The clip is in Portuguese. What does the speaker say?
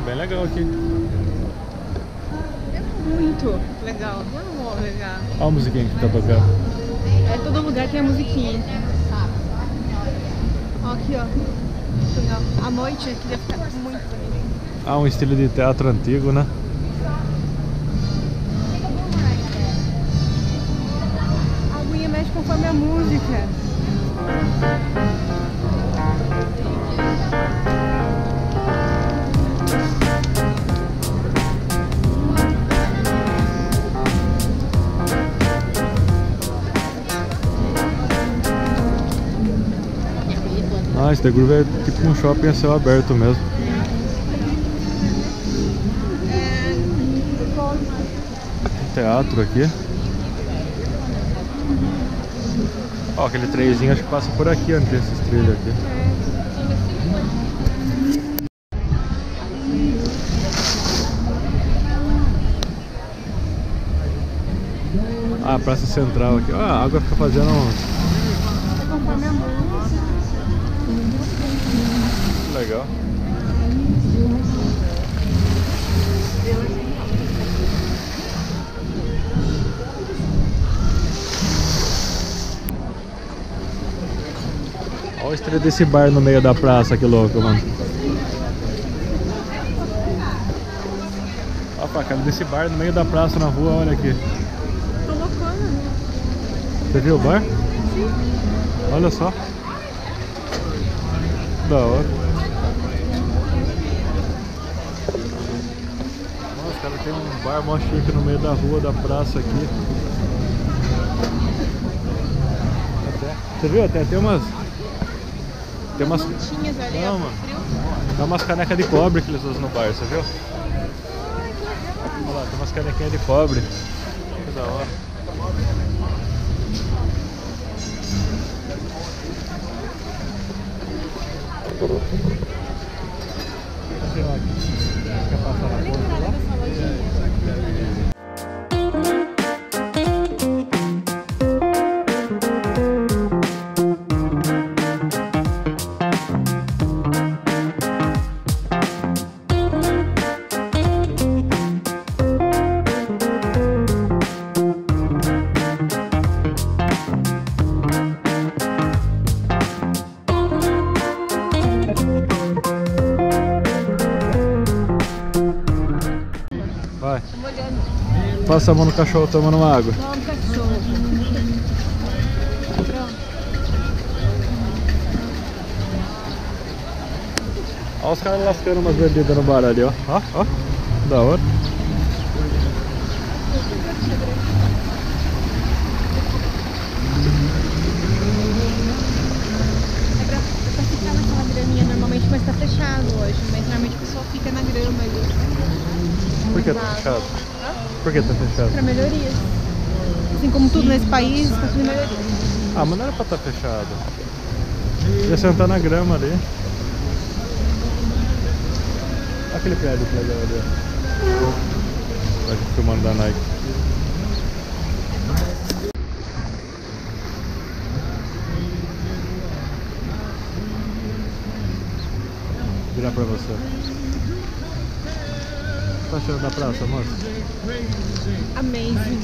bem legal aqui. É muito legal, muito legal. Olha a musiquinha que tá tocando. É, todo lugar tem a musiquinha. Ó, aqui, ó. Legal. À noite aqui deve ficar muito bonito. Ah, um estilo de teatro antigo, né? A aguinha mexe conforme a música. Ah, esse The Groove é tipo um shopping a céu aberto mesmo. Teatro aqui. Ó, aquele trenzinho acho que passa por aqui, entre esses trilhos aqui. Ah, a Praça Central aqui. Ah, a água fica fazendo uns... Legal. Olha a estrela desse bar no meio da praça, que louco, mano. Opa, cara, desse bar no meio da praça na rua, olha aqui. Tô loucona. Você viu o bar? Sim. Olha só. Da hora. Nossa, cara, tem um bar mó chique no meio da rua, da praça aqui. Você viu? Até tem umas... Tem umas... Montinhas ali, Não, ó, mano. frio. Tem umas canecas de cobre que eles usam no bar, você viu? Olha lá, tem umas canequinhas de cobre. Que da hora. Quer passar na porta lá? Vai. Tô molhando. Passa a mão no cachorro tomando uma água. Não, um cachorro. Pronto. Olha os caras lascando umas bebidas no bar ali, ó. Ó, ó. Da hora. É pra ficar naquela graminha normalmente, mas tá fechado hoje. Mas normalmente o pessoal fica na grama ali. Por que tá fechado? Por que tá fechado? Pra melhorias. Assim como tudo nesse país, tá tudo melhorias. Ah, mas não era pra estar fechado. Ia sentar na grama ali. Olha aquele prédio que legal ali, ó. Vai filmando da Nike. Virar pra você. Tá achando da praça, moça? Amazing.